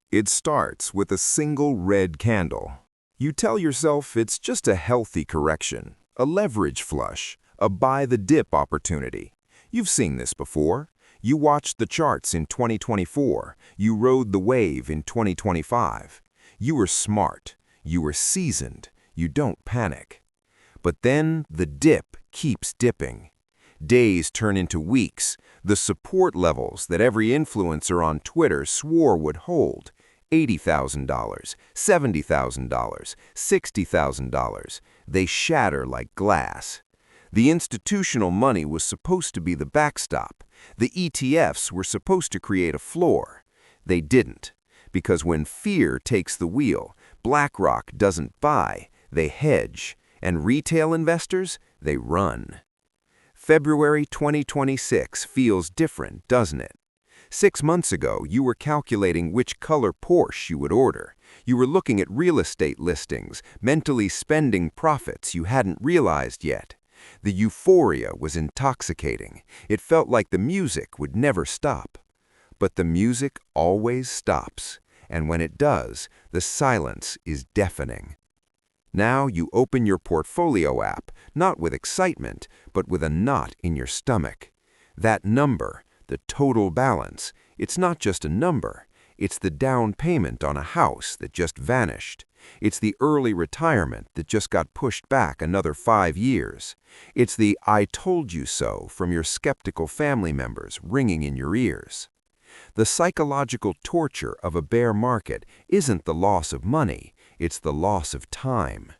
It starts with a single red candle. You tell yourself it's just a healthy correction, a leverage flush, a buy-the-dip opportunity. You've seen this before. You watched the charts in 2024. You rode the wave in 2025. You were smart. You were seasoned. You don't panic. But then the dip keeps dipping. Days turn into weeks. The support levels that every influencer on Twitter swore would hold, $80,000, $70,000, $60,000, they shatter like glass. The institutional money was supposed to be the backstop. The ETFs were supposed to create a floor. They didn't, because when fear takes the wheel, BlackRock doesn't buy, they hedge, and retail investors, they run. February 2026 feels different, doesn't it? 6 months ago, you were calculating which color Porsche you would order. You were looking at real estate listings, mentally spending profits you hadn't realized yet. The euphoria was intoxicating. It felt like the music would never stop. But the music always stops, and when it does, the silence is deafening. Now you open your portfolio app, not with excitement, but with a knot in your stomach. That number, the total balance, it's not just a number. It's the down payment on a house that just vanished. It's the early retirement that just got pushed back another 5 years. It's the "I told you so" from your skeptical family members ringing in your ears. The psychological torture of a bear market isn't the loss of money, it's the loss of time.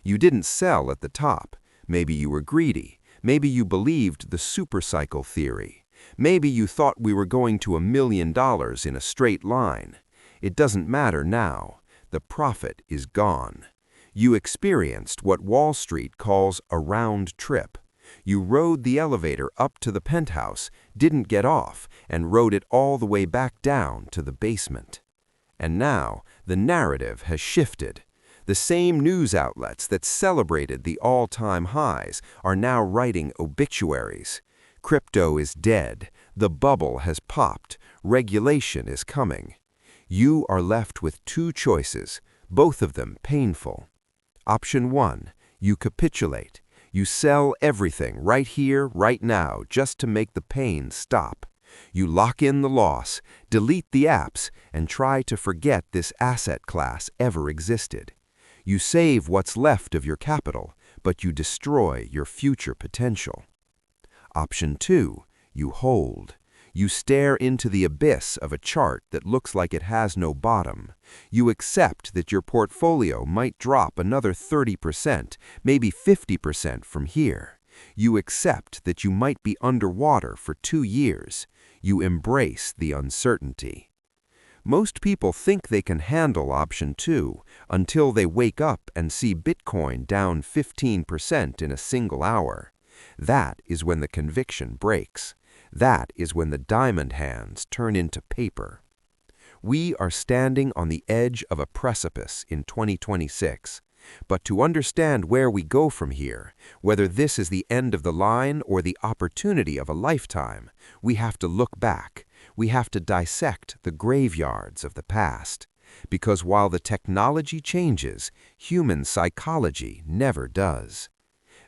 You didn't sell at the top. Maybe you were greedy. Maybe you believed the supercycle theory. Maybe you thought we were going to $1 million in a straight line. It doesn't matter now. The profit is gone. You experienced what Wall Street calls a round trip. You rode the elevator up to the penthouse, didn't get off, and rode it all the way back down to the basement. And now, the narrative has shifted. The same news outlets that celebrated the all-time highs are now writing obituaries. Crypto is dead. The bubble has popped. Regulation is coming. You are left with 2 choices, both of them painful. Option 1, you capitulate. You sell everything right here, right now, just to make the pain stop. You lock in the loss, delete the apps, and try to forget this asset class ever existed. You save what's left of your capital, but you destroy your future potential. Option 2, you hold. You stare into the abyss of a chart that looks like it has no bottom. You accept that your portfolio might drop another 30%, maybe 50% from here. You accept that you might be underwater for 2 years. You embrace the uncertainty. Most people think they can handle option 2 until they wake up and see Bitcoin down 15% in a single hour. That is when the conviction breaks. That is when the diamond hands turn into paper. We are standing on the edge of a precipice in 2026. But to understand where we go from here, whether this is the end of the line or the opportunity of a lifetime, we have to look back. We have to dissect the graveyards of the past. Because while the technology changes, human psychology never does.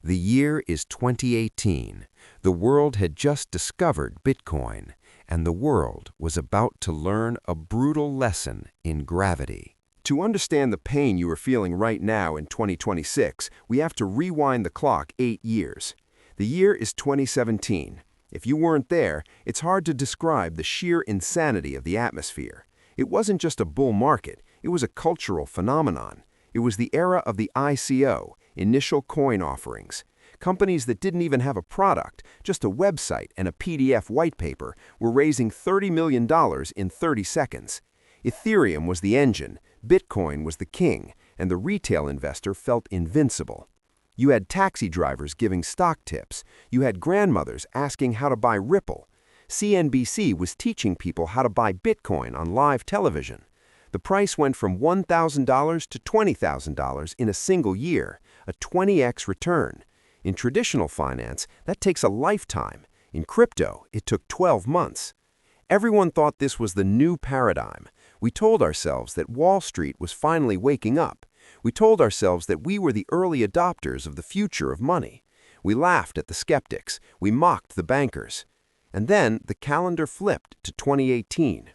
The year is 2018. The world had just discovered Bitcoin, and the world was about to learn a brutal lesson in gravity. To understand the pain you are feeling right now in 2026, we have to rewind the clock 8 years. The year is 2017. If you weren't there, it's hard to describe the sheer insanity of the atmosphere. It wasn't just a bull market, it was a cultural phenomenon. It was the era of the ICO, initial coin offerings. Companies that didn't even have a product, just a website and a PDF white paper, were raising $30 million in 30 seconds. Ethereum was the engine, Bitcoin was the king, and the retail investor felt invincible. You had taxi drivers giving stock tips. You had grandmothers asking how to buy Ripple. CNBC was teaching people how to buy Bitcoin on live television. The price went from $1,000 to $20,000 in a single year, a 20x return. In traditional finance, that takes a lifetime. In crypto, it took 12 months. Everyone thought this was the new paradigm. We told ourselves that Wall Street was finally waking up. We told ourselves that we were the early adopters of the future of money. We laughed at the skeptics. We mocked the bankers. And then the calendar flipped to 2018.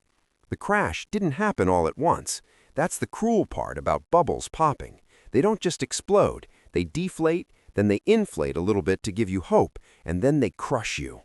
The crash didn't happen all at once. That's the cruel part about bubbles popping. They don't just explode. They deflate, then they inflate a little bit to give you hope, and then they crush you.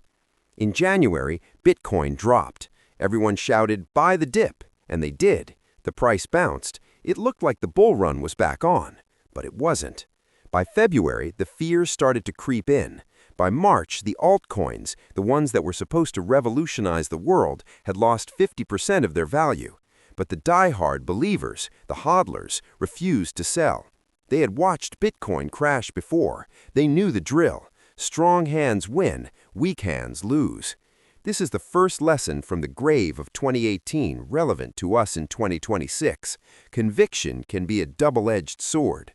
In January, Bitcoin dropped. Everyone shouted, "Buy the dip," and they did. The price bounced. It looked like the bull run was back on, but it wasn't. By February, the fears started to creep in. By March, the altcoins, the ones that were supposed to revolutionize the world, had lost 50% of their value. But the die-hard believers, the hodlers, refused to sell. They had watched Bitcoin crash before. They knew the drill. Strong hands win, weak hands lose. This is the first lesson from the grave of 2018 relevant to us in 2026. Conviction can be a double-edged sword.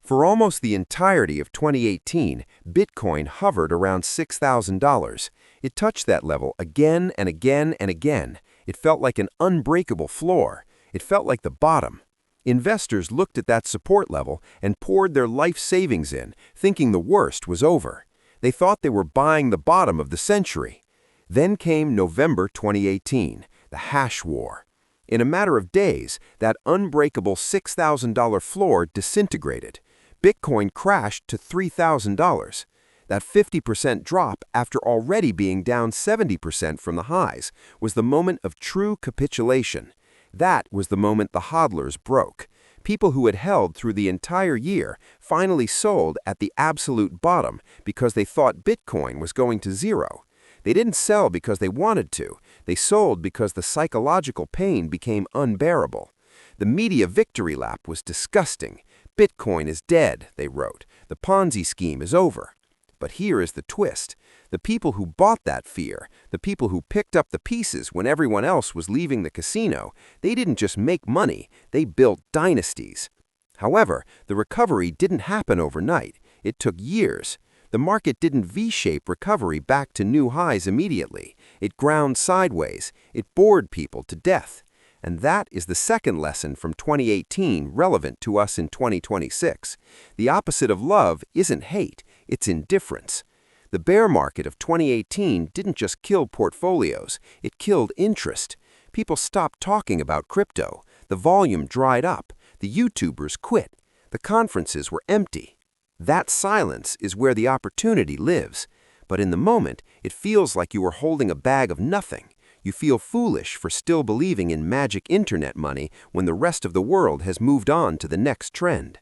For almost the entirety of 2018, Bitcoin hovered around $6,000. It touched that level again and again and again. It felt like an unbreakable floor. It felt like the bottom. Investors looked at that support level and poured their life savings in, thinking the worst was over. They thought they were buying the bottom of the century. Then came November 2018, the hash war. In a matter of days, that unbreakable $6,000 floor disintegrated. Bitcoin crashed to $3,000. That 50% drop, after already being down 70% from the highs, was the moment of true capitulation. That was the moment the hodlers broke. People who had held through the entire year finally sold at the absolute bottom because they thought Bitcoin was going to zero. They didn't sell because they wanted to. They sold because the psychological pain became unbearable. The media victory lap was disgusting. Bitcoin is dead, they wrote. The Ponzi scheme is over. But here is the twist. The people who bought that fear, the people who picked up the pieces when everyone else was leaving the casino, they didn't just make money, they built dynasties. However, the recovery didn't happen overnight. It took years. The market didn't V-shape recovery back to new highs immediately. It ground sideways. It bored people to death. And that is the second lesson from 2018 relevant to us in 2026. The opposite of love isn't hate, it's indifference. The bear market of 2018 didn't just kill portfolios, it killed interest. People stopped talking about crypto. The volume dried up. The YouTubers quit. The conferences were empty. That silence is where the opportunity lives. But in the moment, it feels like you are holding a bag of nothing. You feel foolish for still believing in magic internet money when the rest of the world has moved on to the next trend.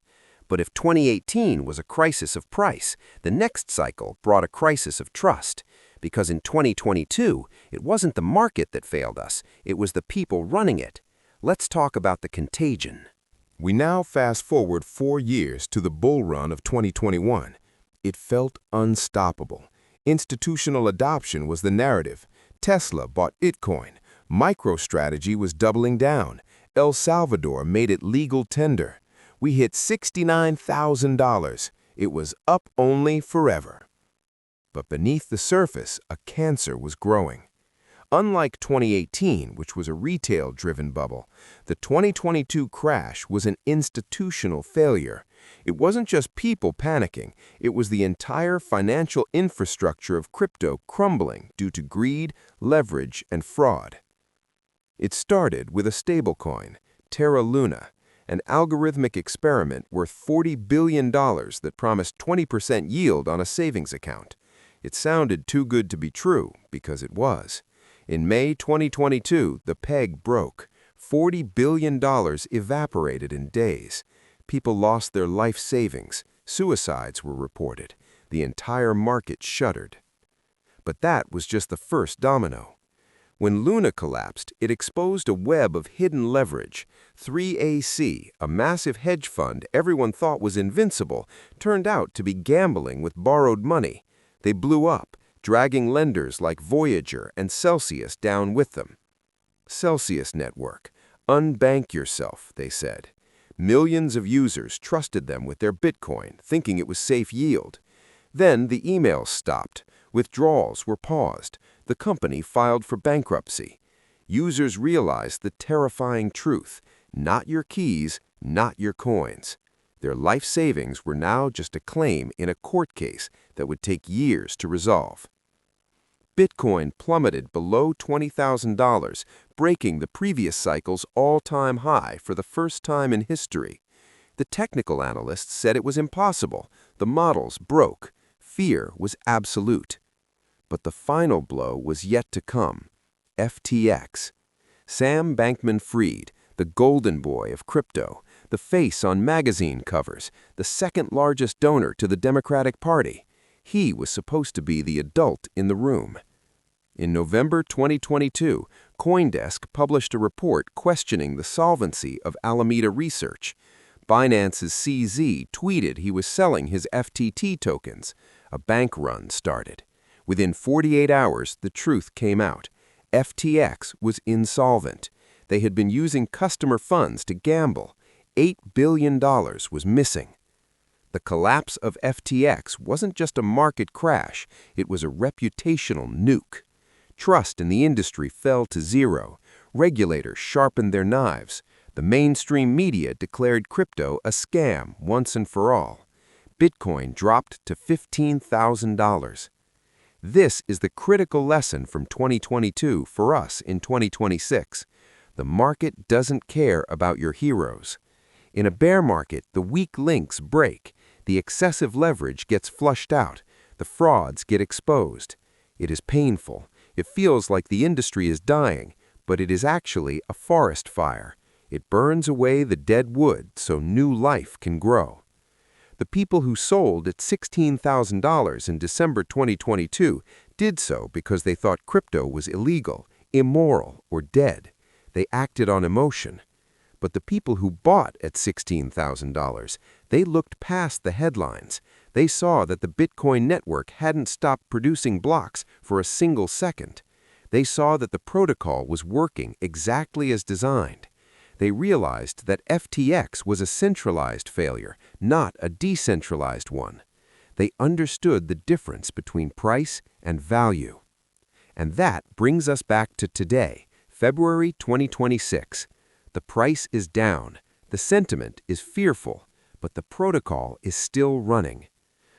But if 2018 was a crisis of price, the next cycle brought a crisis of trust. Because in 2022, it wasn't the market that failed us, it was the people running it. Let's talk about the contagion. We now fast forward 4 years to the bull run of 2021. It felt unstoppable. Institutional adoption was the narrative. Tesla bought Bitcoin. MicroStrategy was doubling down. El Salvador made it legal tender. We hit $69,000. It was up only forever. But beneath the surface, a cancer was growing. Unlike 2018, which was a retail-driven bubble, the 2022 crash was an institutional failure. It wasn't just people panicking, it was the entire financial infrastructure of crypto crumbling due to greed, leverage, and fraud. It started with a stablecoin, Terra Luna, an algorithmic experiment worth $40 billion that promised 20% yield on a savings account. It sounded too good to be true, because it was. In May 2022, the peg broke. $40 billion evaporated in days. People lost their life savings. Suicides were reported. The entire market shuddered. But that was just the first domino. When Luna collapsed, it exposed a web of hidden leverage. 3AC, a massive hedge fund everyone thought was invincible, turned out to be gambling with borrowed money. They blew up, dragging lenders like Voyager and Celsius down with them. Celsius Network. Unbank yourself, they said. Millions of users trusted them with their Bitcoin, thinking it was safe yield. Then the emails stopped. Withdrawals were paused. The company filed for bankruptcy. Users realized the terrifying truth: not your keys, not your coins. Their life savings were now just a claim in a court case that would take years to resolve. Bitcoin plummeted below $20,000, breaking the previous cycle's all-time high for the first time in history. The technical analysts said it was impossible. The models broke. Fear was absolute. But the final blow was yet to come. FTX. Sam Bankman-Fried, the golden boy of crypto, the face on magazine covers, the second largest donor to the Democratic Party. He was supposed to be the adult in the room. In November 2022, CoinDesk published a report questioning the solvency of Alameda Research. Binance's CZ tweeted he was selling his FTT tokens. A bank run started. Within 48 hours, the truth came out. FTX was insolvent. They had been using customer funds to gamble. $8 billion was missing. The collapse of FTX wasn't just a market crash, it was a reputational nuke. Trust in the industry fell to zero. Regulators sharpened their knives. The mainstream media declared crypto a scam once and for all. Bitcoin dropped to $15,000. This is the critical lesson from 2022 for us in 2026. The market doesn't care about your heroes. In a bear market, the weak links break. The excessive leverage gets flushed out. The frauds get exposed. It is painful. It feels like the industry is dying, but it is actually a forest fire. It burns away the dead wood so new life can grow. The people who sold at $16,000 in December 2022 did so because they thought crypto was illegal, immoral, or dead. They acted on emotion. But the people who bought at $16,000, they looked past the headlines. They saw that the Bitcoin network hadn't stopped producing blocks for a single second. They saw that the protocol was working exactly as designed. They realized that FTX was a centralized failure, not a decentralized one. They understood the difference between price and value. And that brings us back to today, February 2026. The price is down, the sentiment is fearful, but the protocol is still running.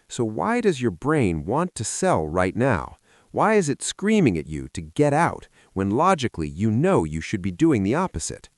So why does your brain want to sell right now? Why is it screaming at you to get out when logically you know you should be doing the opposite?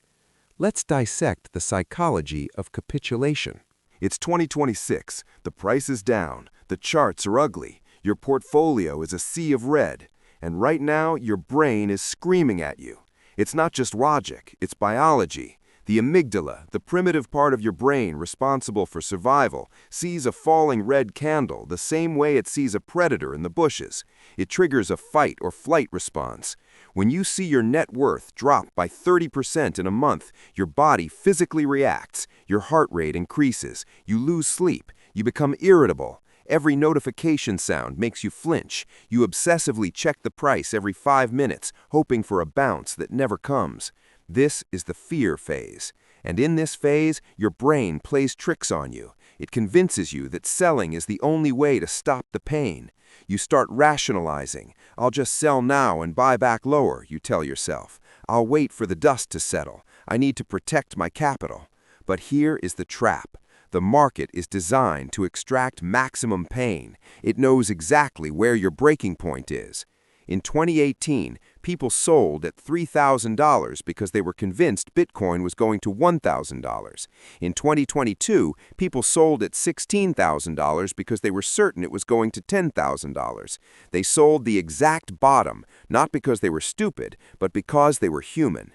Let's dissect the psychology of capitulation. It's 2026, the price is down, the charts are ugly, your portfolio is a sea of red, and right now your brain is screaming at you. It's not just logic, it's biology. The amygdala, the primitive part of your brain responsible for survival, sees a falling red candle the same way it sees a predator in the bushes. It triggers a fight or flight response. When you see your net worth drop by 30% in a month, your body physically reacts. Your heart rate increases. You lose sleep. You become irritable. Every notification sound makes you flinch. You obsessively check the price every 5 minutes, hoping for a bounce that never comes. This is the fear phase. And in this phase, your brain plays tricks on you. It convinces you that selling is the only way to stop the pain. You start rationalizing. I'll just sell now and buy back lower, you tell yourself. I'll wait for the dust to settle. I need to protect my capital. But here is the trap. The market is designed to extract maximum pain. It knows exactly where your breaking point is. In 2018, people sold at $3,000 because they were convinced Bitcoin was going to $1,000. In 2022, people sold at $16,000 because they were certain it was going to $10,000. They sold the exact bottom, not because they were stupid, but because they were human.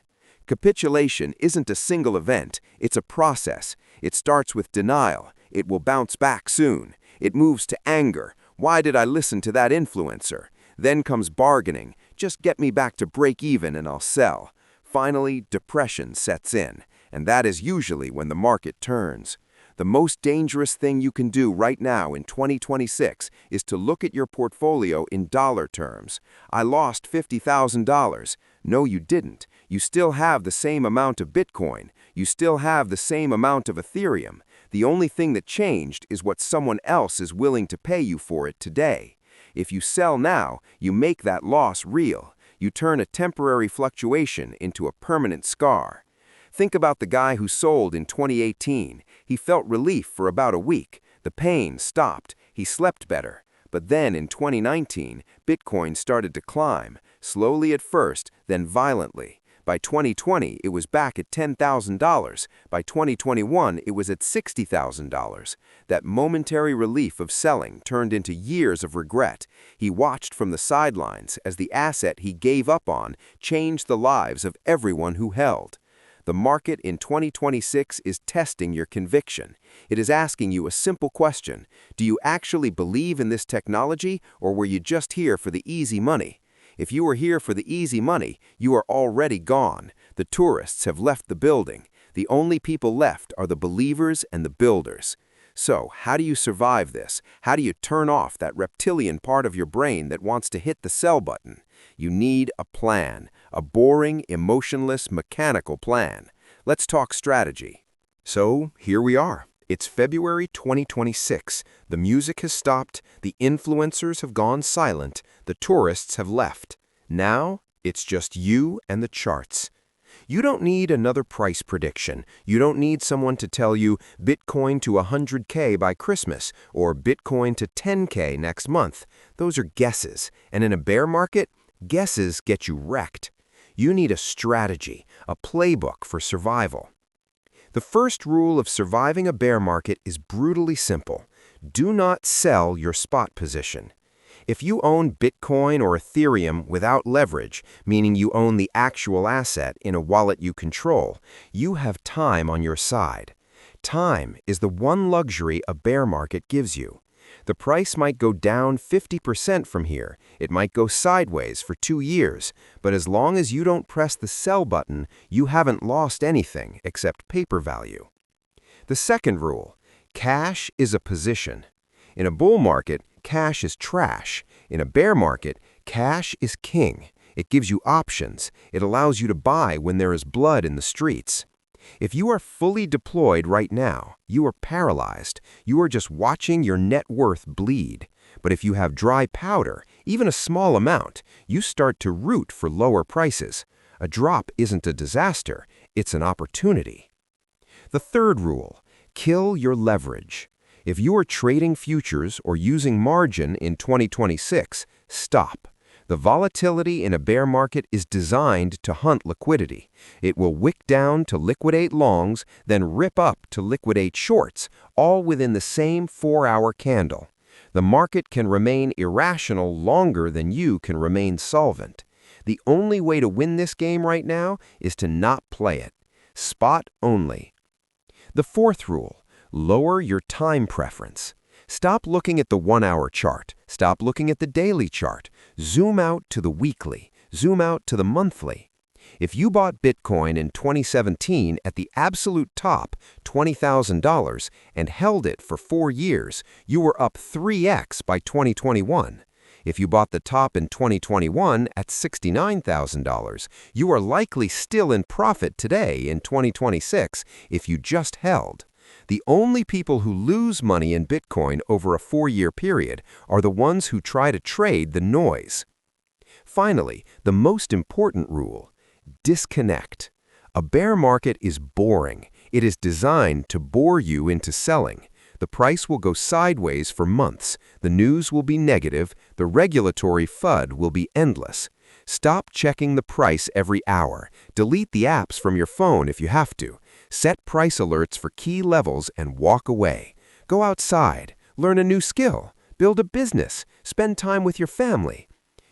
Capitulation isn't a single event, it's a process. It starts with denial. It will bounce back soon. It moves to anger. Why did I listen to that influencer? Then comes bargaining. Just get me back to break even and I'll sell. Finally, depression sets in, and that is usually when the market turns. The most dangerous thing you can do right now in 2026 is to look at your portfolio in dollar terms. I lost $50,000. No, you didn't. You still have the same amount of Bitcoin. You still have the same amount of Ethereum. The only thing that changed is what someone else is willing to pay you for it today. If you sell now, you make that loss real. You turn a temporary fluctuation into a permanent scar. Think about the guy who sold in 2018. He felt relief for about a week. The pain stopped. He slept better. But then in 2019, Bitcoin started to climb, slowly at first, then violently. By 2020, it was back at $10,000. By 2021, it was at $60,000. That momentary relief of selling turned into years of regret. He watched from the sidelines as the asset he gave up on changed the lives of everyone who held. The market in 2026 is testing your conviction. It is asking you a simple question. Do you actually believe in this technology, or were you just here for the easy money? If you were here for the easy money, you are already gone. The tourists have left the building. The only people left are the believers and the builders. So, how do you survive this? How do you turn off that reptilian part of your brain that wants to hit the sell button? You need a plan, a boring, emotionless, mechanical plan. Let's talk strategy. So, here we are. It's February 2026. The music has stopped, the influencers have gone silent, the tourists have left. Now, it's just you and the charts. You don't need another price prediction. You don't need someone to tell you Bitcoin to 100K by Christmas or Bitcoin to 10K next month. Those are guesses. And in a bear market, guesses get you wrecked. You need a strategy, a playbook for survival. The first rule of surviving a bear market is brutally simple. Do not sell your spot position. If you own Bitcoin or Ethereum without leverage, meaning you own the actual asset in a wallet you control, you have time on your side. Time is the one luxury a bear market gives you. The price might go down 50% from here. It might go sideways for 2 years. But as long as you don't press the sell button, you haven't lost anything except paper value. The second rule, cash is a position. In a bull market, cash is trash. In a bear market, cash is king. It gives you options. It allows you to buy when there is blood in the streets. If you are fully deployed right now, you are paralyzed. You are just watching your net worth bleed. But if you have dry powder, even a small amount, you start to root for lower prices. A drop isn't a disaster, it's an opportunity. The third rule, kill your leverage. If you are trading futures or using margin in 2026, stop. The volatility in a bear market is designed to hunt liquidity. It will wick down to liquidate longs, then rip up to liquidate shorts, all within the same 4-hour candle. The market can remain irrational longer than you can remain solvent. The only way to win this game right now is to not play it. Spot only. The fourth rule, lower your time preference. Stop looking at the 1-hour chart. Stop looking at the daily chart. Zoom out to the weekly. Zoom out to the monthly. If you bought Bitcoin in 2017 at the absolute top, $20,000, and held it for 4 years, you were up 3x by 2021. If you bought the top in 2021 at $69,000, you are likely still in profit today in 2026 if you just held. The only people who lose money in Bitcoin over a 4-year period are the ones who try to trade the noise. Finally, the most important rule, disconnect. A bear market is boring. It is designed to bore you into selling. The price will go sideways for months. The news will be negative. The regulatory FUD will be endless. Stop checking the price every hour. Delete the apps from your phone if you have to. Set price alerts for key levels and walk away. Go outside. Learn a new skill. Build a business. Spend time with your family.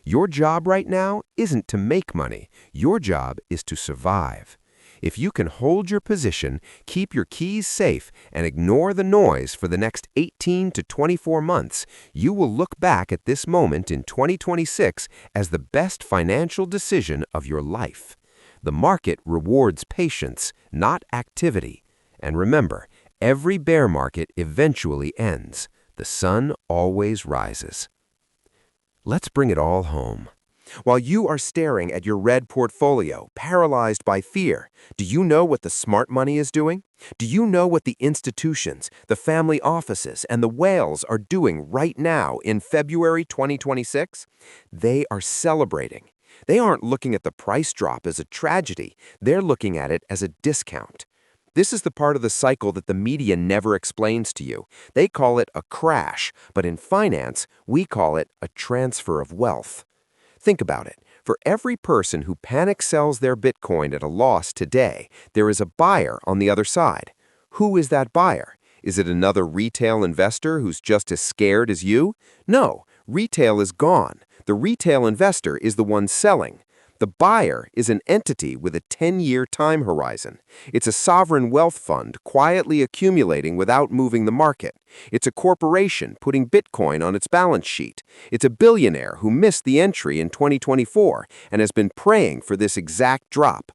Your job right now isn't to make money. Your job is to survive. If you can hold your position, keep your keys safe, and ignore the noise for the next 18 to 24 months, you will look back at this moment in 2026 as the best financial decision of your life. The market rewards patience, not activity. And remember, every bear market eventually ends. The sun always rises. Let's bring it all home. While you are staring at your red portfolio, paralyzed by fear, do you know what the smart money is doing? Do you know what the institutions, the family offices, and the whales are doing right now in February 2026? They are celebrating. They aren't looking at the price drop as a tragedy. They're looking at it as a discount. This is the part of the cycle that the media never explains to you. They call it a crash, but in finance, we call it a transfer of wealth. Think about it. For every person who panic sells their Bitcoin at a loss today, there is a buyer on the other side. Who is that buyer? Is it another retail investor who's just as scared as you? No, retail is gone. The retail investor is the one selling. The buyer is an entity with a 10-year time horizon. It's a sovereign wealth fund quietly accumulating without moving the market. It's a corporation putting Bitcoin on its balance sheet. It's a billionaire who missed the entry in 2024 and has been praying for this exact drop.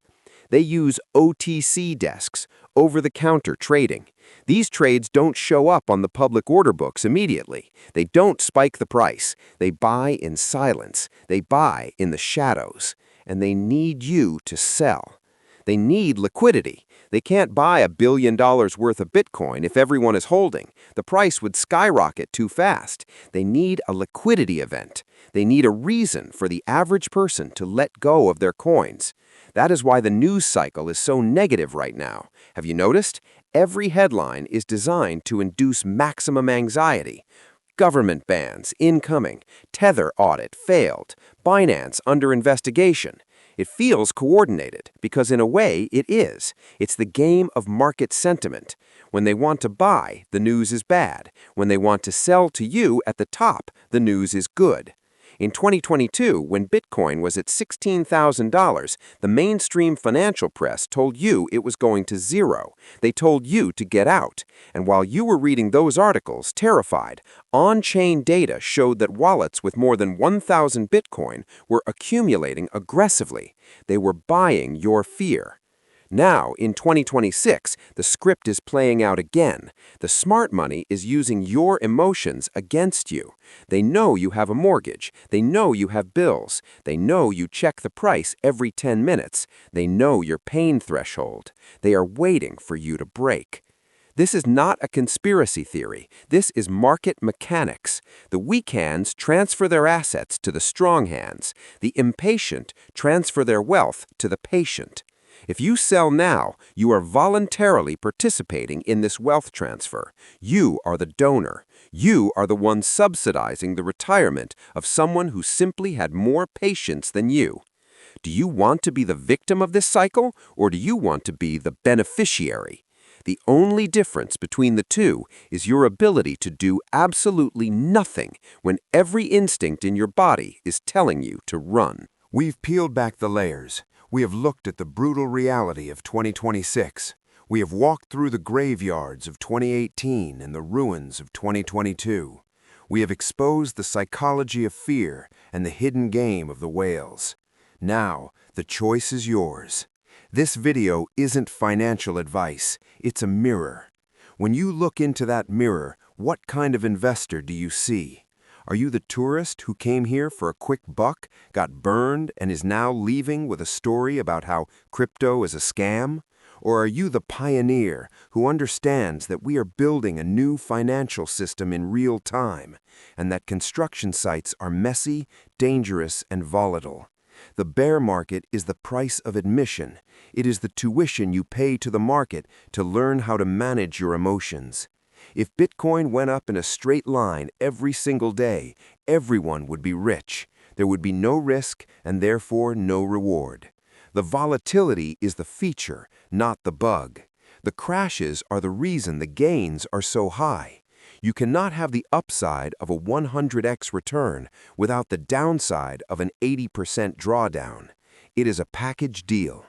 They use OTC desks, over-the-counter trading. These trades don't show up on the public order books immediately. They don't spike the price. They buy in silence. They buy in the shadows. And they need you to sell. They need liquidity. They can't buy $1 billion worth of Bitcoin if everyone is holding. The price would skyrocket too fast. They need a liquidity event. They need a reason for the average person to let go of their coins. That is why the news cycle is so negative right now. Have you noticed? Every headline is designed to induce maximum anxiety. Government bans, incoming. Tether audit, failed. Binance, under investigation. It feels coordinated, because in a way it is. It's the game of market sentiment. When they want to buy, the news is bad. When they want to sell to you at the top, the news is good. In 2022, when Bitcoin was at $16,000, the mainstream financial press told you it was going to zero. They told you to get out. And while you were reading those articles, terrified, on-chain data showed that wallets with more than 1,000 Bitcoin were accumulating aggressively. They were buying your fear. Now, in 2026, the script is playing out again. The smart money is using your emotions against you. They know you have a mortgage. They know you have bills. They know you check the price every 10 minutes. They know your pain threshold. They are waiting for you to break. This is not a conspiracy theory. This is market mechanics. The weak hands transfer their assets to the strong hands. The impatient transfer their wealth to the patient. If you sell now, you are voluntarily participating in this wealth transfer. You are the donor. You are the one subsidizing the retirement of someone who simply had more patience than you. Do you want to be the victim of this cycle, or do you want to be the beneficiary? The only difference between the two is your ability to do absolutely nothing when every instinct in your body is telling you to run. We've peeled back the layers. We have looked at the brutal reality of 2026. We have walked through the graveyards of 2018 and the ruins of 2022. We have exposed the psychology of fear and the hidden game of the whales. Now, the choice is yours. This video isn't financial advice, it's a mirror. When you look into that mirror, what kind of investor do you see? Are you the tourist who came here for a quick buck, got burned, and is now leaving with a story about how crypto is a scam? Or are you the pioneer who understands that we are building a new financial system in real time, and that construction sites are messy, dangerous, and volatile? The bear market is the price of admission. It is the tuition you pay to the market to learn how to manage your emotions. If Bitcoin went up in a straight line every single day, everyone would be rich. There would be no risk and therefore no reward. The volatility is the feature, not the bug. The crashes are the reason the gains are so high. You cannot have the upside of a 100x return without the downside of an 80% drawdown. It is a package deal.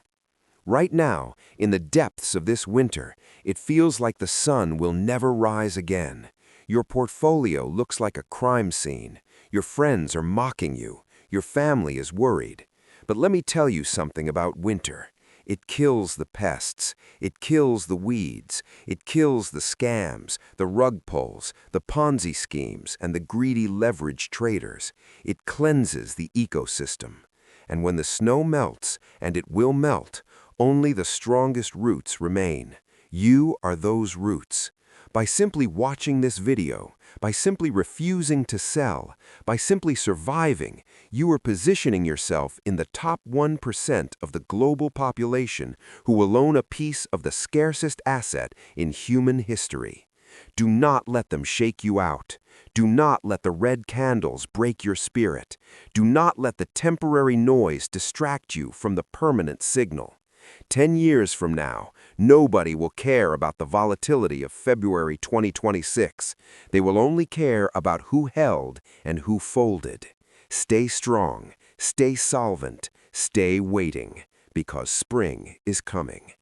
Right now, in the depths of this winter, it feels like the sun will never rise again. Your portfolio looks like a crime scene. Your friends are mocking you. Your family is worried. But let me tell you something about winter. It kills the pests. It kills the weeds. It kills the scams, the rug pulls, the Ponzi schemes, and the greedy leverage traders. It cleanses the ecosystem. And when the snow melts, and it will melt, only the strongest roots remain. You are those roots. By simply watching this video, by simply refusing to sell, by simply surviving, you are positioning yourself in the top 1% of the global population who will own a piece of the scarcest asset in human history. Do not let them shake you out. Do not let the red candles break your spirit. Do not let the temporary noise distract you from the permanent signal. 10 years from now, nobody will care about the volatility of February 2026. They will only care about who held and who folded. Stay strong, stay solvent, stay waiting, because spring is coming.